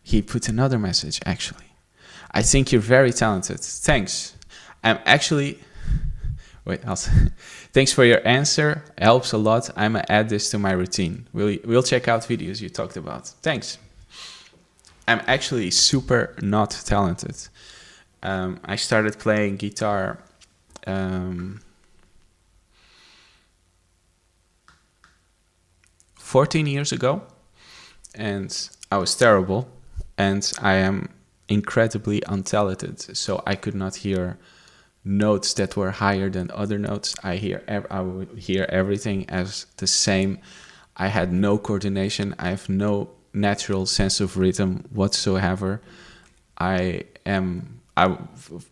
He put another message, actually. I think you're very talented. Thanks. I'm actually... Wait, thanks for your answer. Helps a lot. I'm going to add this to my routine. We'll check out videos you talked about. Thanks. I'm actually super not talented. I started playing guitar 14 years ago, and I was terrible, and I am incredibly untalented, so I could not hear notes that were higher than other notes. I would hear everything as the same. I had no coordination. I have no natural sense of rhythm whatsoever. I'm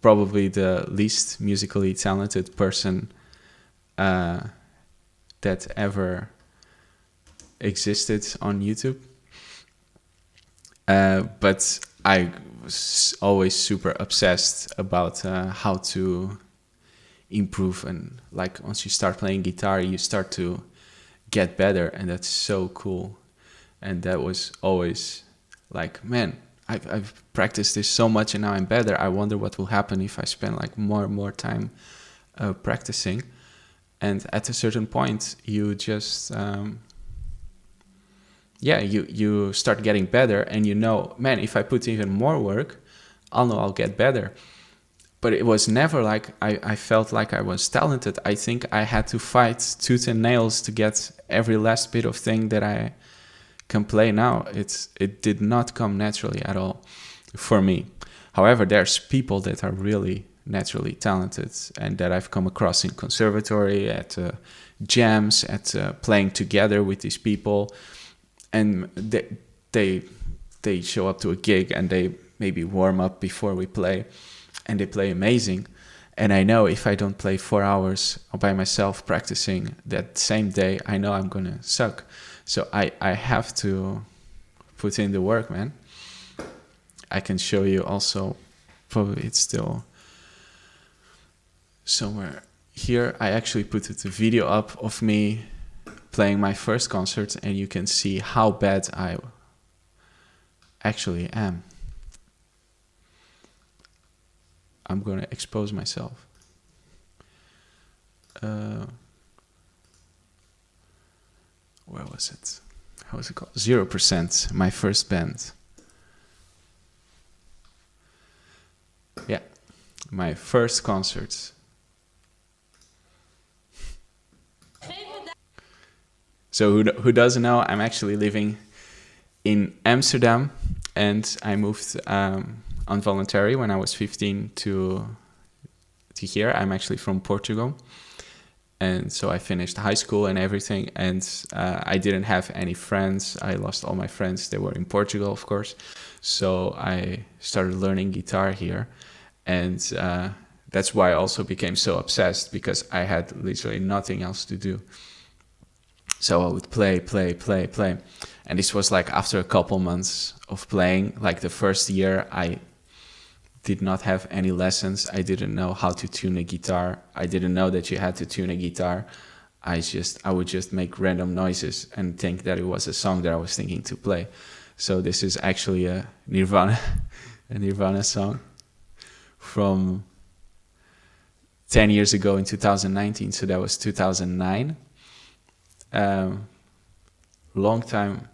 probably the least musically talented person that ever existed on YouTube. But I was always super obsessed about how to improve, and like once you start playing guitar, you start to get better, and that's so cool. And that was always like, man, I've practiced this so much and now I'm better. I wonder what will happen if I spend like more time practicing. And at a certain point, you just you start getting better, and you know, man, if I put even more work, I'll get better. But it was never like I felt like I was talented. I think I had to fight tooth and nails to get every last bit of thing that I can play now. It did not come naturally at all for me. However, there's people that are really naturally talented and that I've come across in conservatory, at jams, at playing together with these people. And they show up to a gig and they maybe warm up before we play, and they play amazing. And I know if I don't play 4 hours by myself practicing that same day, I know I'm gonna suck. So I have to put in the work, man. I can show you also, probably it's still somewhere here. I actually put the video up of me playing my first concert, and you can see how bad I actually am. I'm going to expose myself. Where was it? How was it called? 0%, my first band. Yeah, my first concert. So who doesn't know, I'm actually living in Amsterdam, and I moved on voluntary when I was 15 to here. I'm actually from Portugal. And so I finished high school and everything, and I didn't have any friends. I lost all my friends. They were in Portugal, of course. So I started learning guitar here, and that's why I also became so obsessed, because I had literally nothing else to do. So I would play. And this was like after a couple months of playing, like the first year, I did not have any lessons. I didn't know how to tune a guitar. I didn't know that you had to tune a guitar. I would just make random noises and think that it was a song that I was thinking to play. So this is actually a Nirvana song from 10 years ago in 2019. So that was 2009. Long time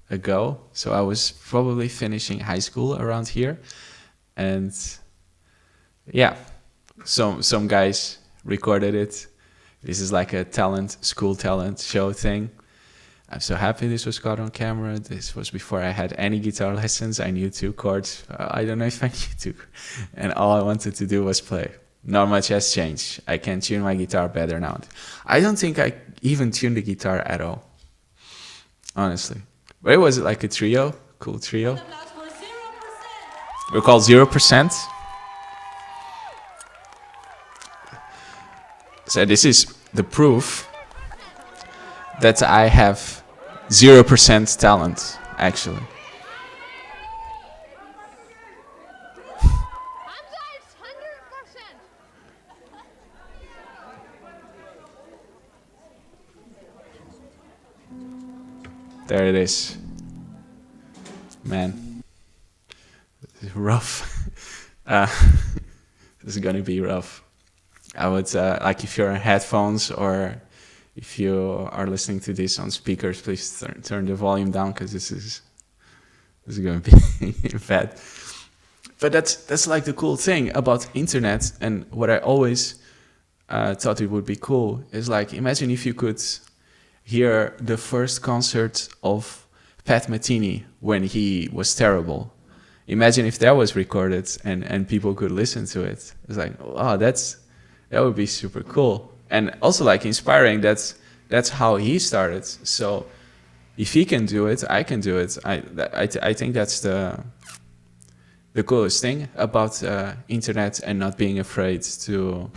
ago. So I was probably finishing high school around here. And yeah, some guys recorded it. This is like a school talent show thing. I'm so happy this was caught on camera. This was before I had any guitar lessons. I knew 2 chords. I don't know if I knew 2. And all I wanted to do was play. Not much has changed. I can tune my guitar better now. I don't think I even tuned the guitar at all, honestly. But it was like a trio, cool trio. We're called 0%. So this is the proof that I have 0% talent, actually. There it is. Man. rough. uh, this is gonna be rough. I would like if you're on headphones or if you are listening to this on speakers, please turn the volume down because this is gonna be bad. But that's like the cool thing about internet, and what I always thought it would be cool is like, imagine if you could hear the first concert of Pat Metheny when he was terrible. Imagine if that was recorded and people could listen to it. It's like, wow, that would be super cool. And also like inspiring, that's how he started. So if he can do it, I can do it. I think that's the coolest thing about internet, and not being afraid to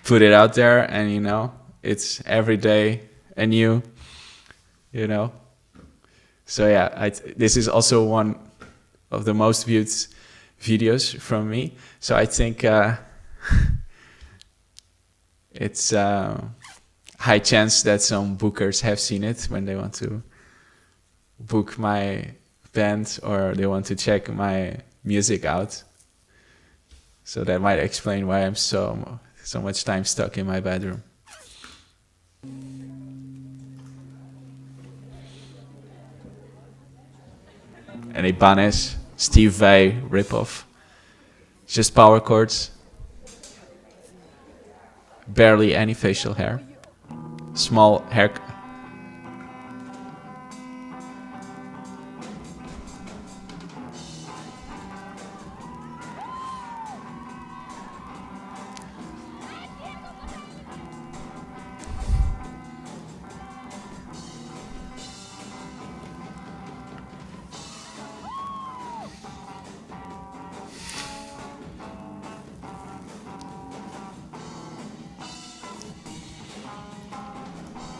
put it out there. And it's every day anew, so yeah, this is also one of the most viewed videos from me, so I think it's high chance that some bookers have seen it when they want to book my band or they want to check my music out. So that might explain why I'm so much time stuck in my bedroom. An Ibanez Steve Vai ripoff. Just power chords. Barely any facial hair. Small hair.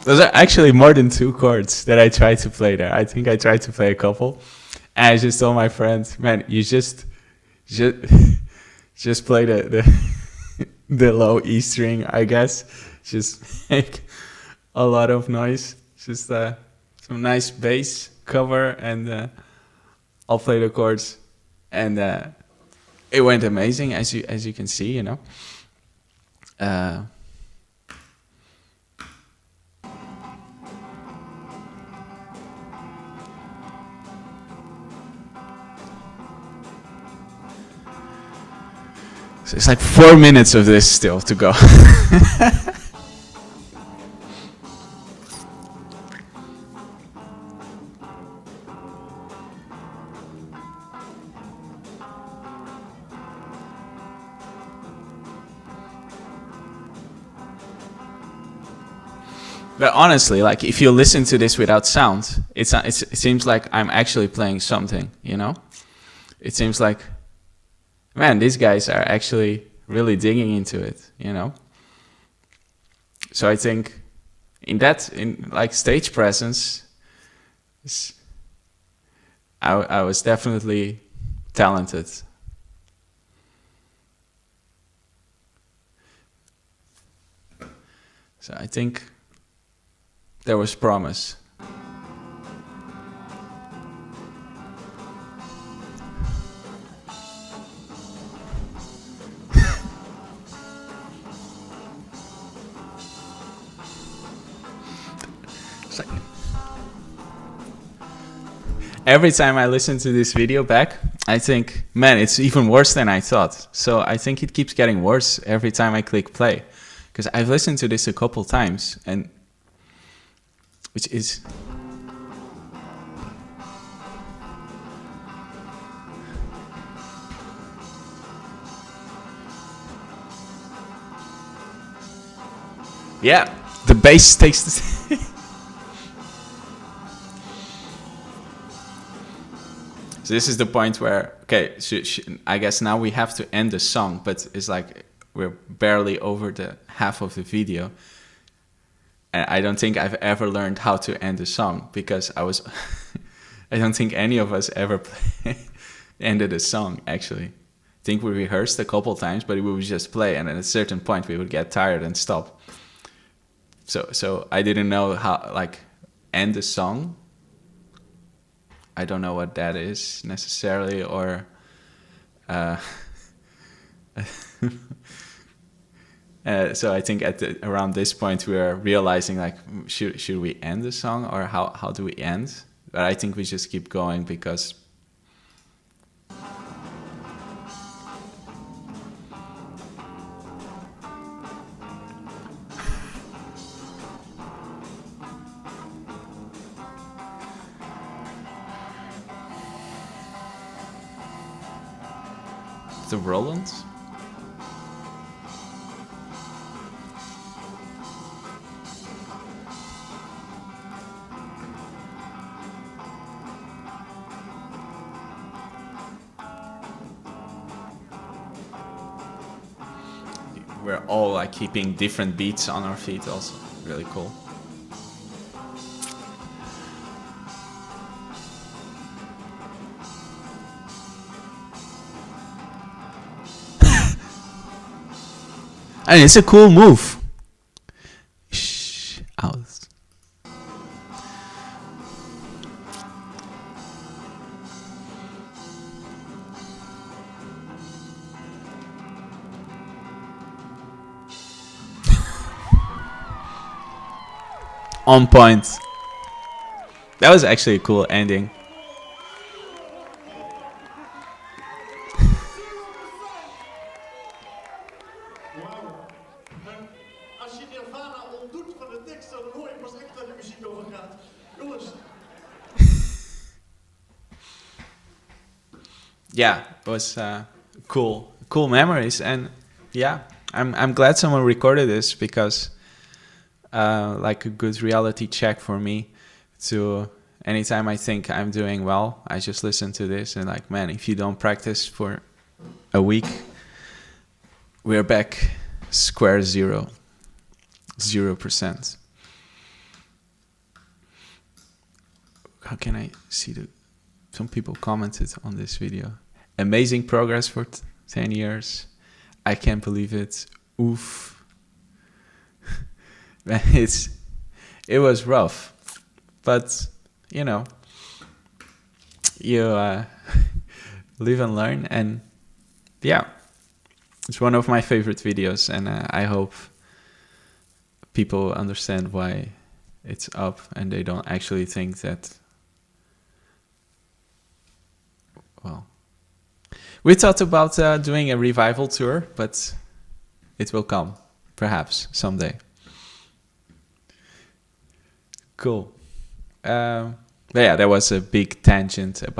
Those are actually more than 2 chords that I tried to play there. I think I tried to play a couple. And I just told my friend, man, you just play the low E string, I guess. Just make a lot of noise. Just some nice bass cover, and I'll play the chords. And it went amazing, as you can see, So it's like 4 minutes of this still to go. But honestly, like if you listen to this without sound, it seems like I'm actually playing something, It seems like, man, these guys are actually really digging into it, So I think in like stage presence, I was definitely talented. So I think there was promise. Every time I listen to this video back, I think, man, it's even worse than I thought. So I think it keeps getting worse every time I click play, because I've listened to this a couple times, and which is yeah, the bass takes the So this is the point where, okay, I guess now we have to end the song, but it's like we're barely over the half of the video. And I don't think I've ever learned how to end a song, because I don't think any of us ever ended a song, actually. I think we rehearsed a couple times, but we would just play, and at a certain point we would get tired and stop. So I didn't know how, like, end a song. I don't know what that is necessarily, or uh, so I think around this point we are realizing like should we end the song, or how do we end? But I think we just keep going because the Rolands. We're all like keeping different beats on our feet, also really cool. And it's a cool move. Shh, out. On point. That was actually a cool ending. Als je Nirvana ontdoet van de tekst, dan hoor je pas echt waar de muziek over gaat. Jongens. Yeah, it was cool memories, and yeah, I'm glad someone recorded this, because like a good reality check for me. To anytime I think I'm doing well, I just listen to this and like, man, if you don't practice for a week, we're back square zero, 0%. How can I see some people commented on this video. Amazing progress for 10 years. I can't believe it. Oof. It was rough, but you know, you live and learn, and yeah, it's one of my favorite videos, and I hope people understand why it's up, and they don't actually think that, well, we thought about doing a revival tour, but it will come, perhaps, someday. Cool. But yeah, there was a big tangent about